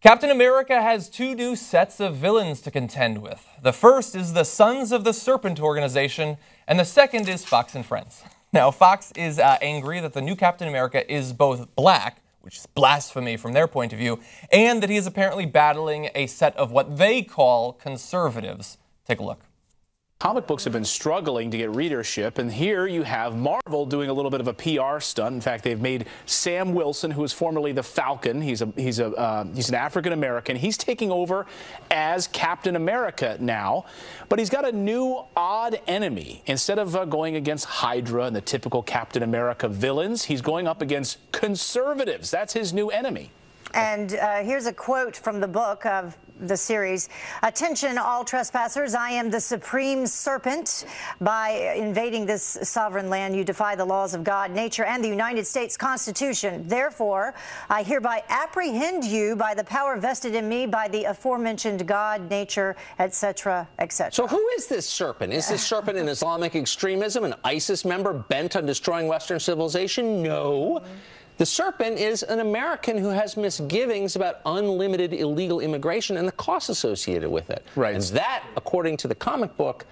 Captain America has two new sets of villains to contend with. The first is the Sons of the Serpent organization, and the second is Fox and Friends. Now, Fox is angry that the new Captain America is both black, which is blasphemy from their point of view, and that he is apparently battling a set of what they call conservatives. Take a look. Comic books have been struggling to get readership, and here you have Marvel doing a little bit of a PR stunt. In fact, they've made Sam Wilson, who was formerly the Falcon, he's an African American. He's taking over as Captain America now, but he's got a new odd enemy. Instead of going against Hydra and the typical Captain America villains, he's going up against conservatives. That's his new enemy. And here's a quote from the book of the series. Attention, all trespassers. I am the supreme serpent. By invading this sovereign land, you defy the laws of God, nature, and the United States Constitution. Therefore, I hereby apprehend you by the power vested in me by the aforementioned God, nature, etc., etc. So who is this serpent? Is this serpent an Islamic extremism, an ISIS member bent on destroying Western civilization? No. The serpent is an American who has misgivings about unlimited illegal immigration and the costs associated with it. Right. And that, according to the comic book,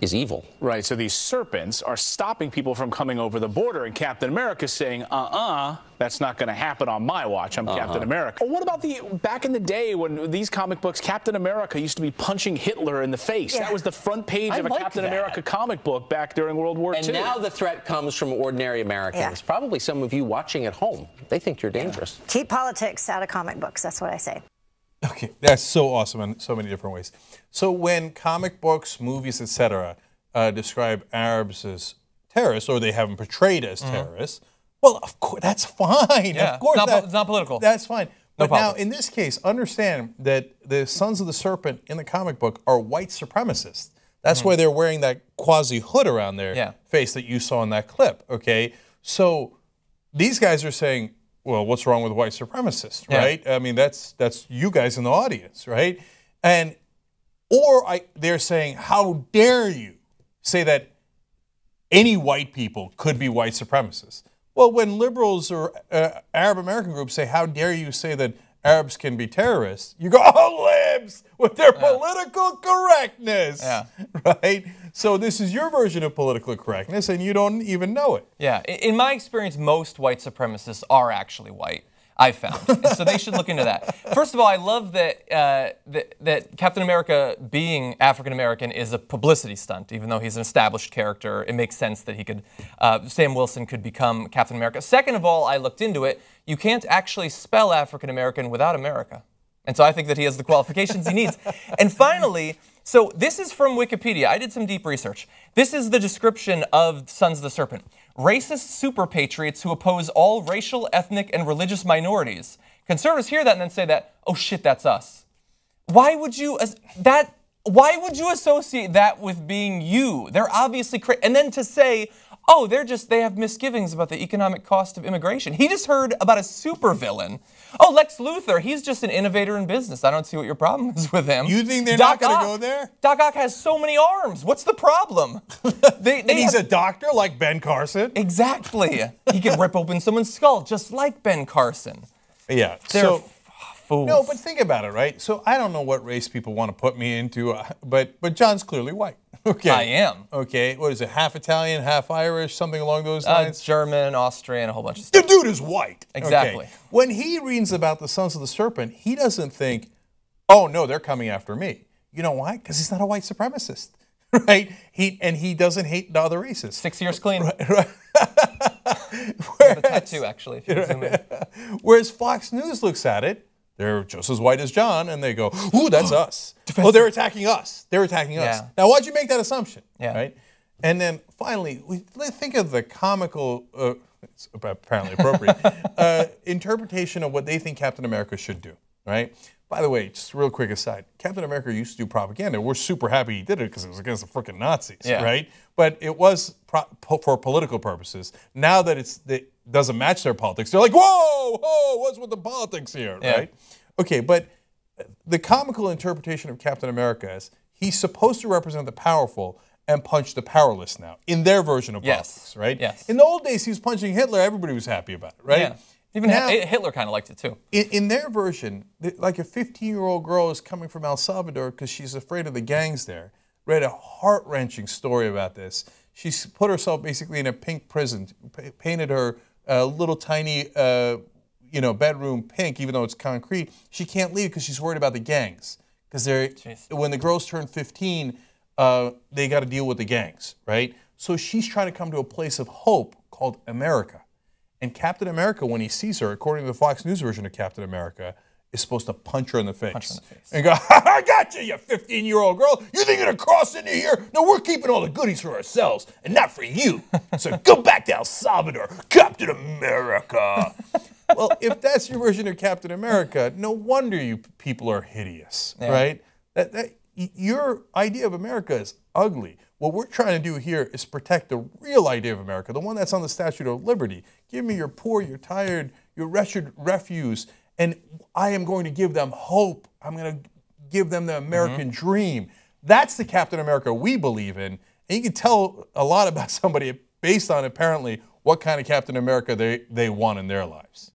is evil. Right, so these serpents are stopping people from coming over the border, and Captain America's saying, that's not going to happen on my watch. I'm Captain America. What about back in the day when these comic books, Captain America used to be punching Hitler in the face? Yeah. That was the front page of a Captain America comic book back during World War II. And now the threat comes from ordinary Americans. Yeah. Probably some of you watching at home. They think you're dangerous. Keep politics out of comic books. That's what I say. Okay, that's so awesome in so many different ways. So when comic books, movies, etc., describe Arabs as terrorists, or they have them portrayed as terrorists, well, of course, that's fine. Yeah, of course, it's not political. That's fine. But politics. now, in this case, understand that the Sons of the Serpent in the comic book are white supremacists. That's why they're wearing that quasi-hood around their face that you saw in that clip, okay? So these guys are saying, well, what's wrong with white supremacists, right? I mean, that's you guys in the audience, right? And they're saying, how dare you say that any white people could be white supremacists? Well, when liberals or Arab American groups say, how dare you say that Arabs can be terrorists, you go, oh, libs, with their political correctness, right? So this is your version of political correctness, and you don't even know it. Yeah, in my experience, most white supremacists are actually white, I've found. So they should look into that. First of all, I love that that Captain America being African-American is a publicity stunt, even though he's an established character. It makes sense that he could, Sam Wilson could become Captain America. Second of all, I looked into it. You can't actually spell African-American without America. And so I think that he has the qualifications he needs. And finally, so this is from Wikipedia. I did some deep research. This is the description of Sons of the Serpent. Racist super patriots who oppose all racial, ethnic, and religious minorities. Conservatives hear that and then say that, oh shit, that's us. Why would you associate that with being you? They're obviously and then to say, oh, they have misgivings about the economic cost of immigration. He just heard about a supervillain. Oh, Lex Luthor, he's just an innovator in business. I don't see what your problem is with him. You think they're not going to go there? Doc Ock has so many arms. What's the problem? And he's a doctor like Ben Carson? Exactly. He can rip open someone's skull just like Ben Carson. Yeah. They're fools. No, but think about it, right? So I don't know what race people want to put me into, but John's clearly white. Okay. I am. Okay. What is it? Half Italian, half Irish, something along those lines? German, Austrian, a whole bunch of stuff. The dude is white. Exactly. Okay. When he reads about the Sons of the Serpent, he doesn't think, oh, no, they're coming after me. You know why? Because he's not a white supremacist, right? He doesn't hate the other races. 6 years clean. Right. The tattoo, actually, if you zoom in. Whereas Fox News looks at it, they're just as white as John, and they go, ooh, that's us. Oh, they're attacking us. They're attacking us. Now, why'd you make that assumption? Right? And then, finally, think of the comical, it's apparently appropriate, interpretation of what they think Captain America should do, right? By the way, just a real quick aside, Captain America used to do propaganda. We're super happy he did it because it was against the frickin' Nazis, right? But it was for political purposes. Now that it doesn't match their politics, they're like, whoa, what's with the politics here, right? Okay, but the comical interpretation of Captain America is he's supposed to represent the powerful and punch the powerless now, in their version of politics, right? Yes. In the old days, he was punching Hitler. Everybody was happy about it, right? Even Hitler kind of liked it too. In their version, like a 15-year-old girl is coming from El Salvador because she's afraid of the gangs there. Read a heart-wrenching story about this. She's put herself basically in a pink prison, painted her little tiny bedroom pink, even though it's concrete. She can't leave because she's worried about the gangs. Because when the girls turn 15, they got to deal with the gangs, right? So she's trying to come to a place of hope called America. And Captain America, when he sees her, according to the Fox News version of Captain America, is supposed to punch her in the face. And go, I got you, you 15-year-old girl. You think you're going to cross into here? No, we're keeping all the goodies for ourselves and not for you. So go back to El Salvador, Captain America. Well, if that's your version of Captain America, no wonder you people are hideous, right? Your idea of America is ugly. What we're trying to do here is protect the real idea of America, the one that's on the Statue of Liberty. Give me your poor, your tired, your wretched refuse, and I am going to give them hope. I'm going to give them the American dream. That's the Captain America we believe in. And you can tell a lot about somebody based on, apparently, what kind of Captain America they want in their lives.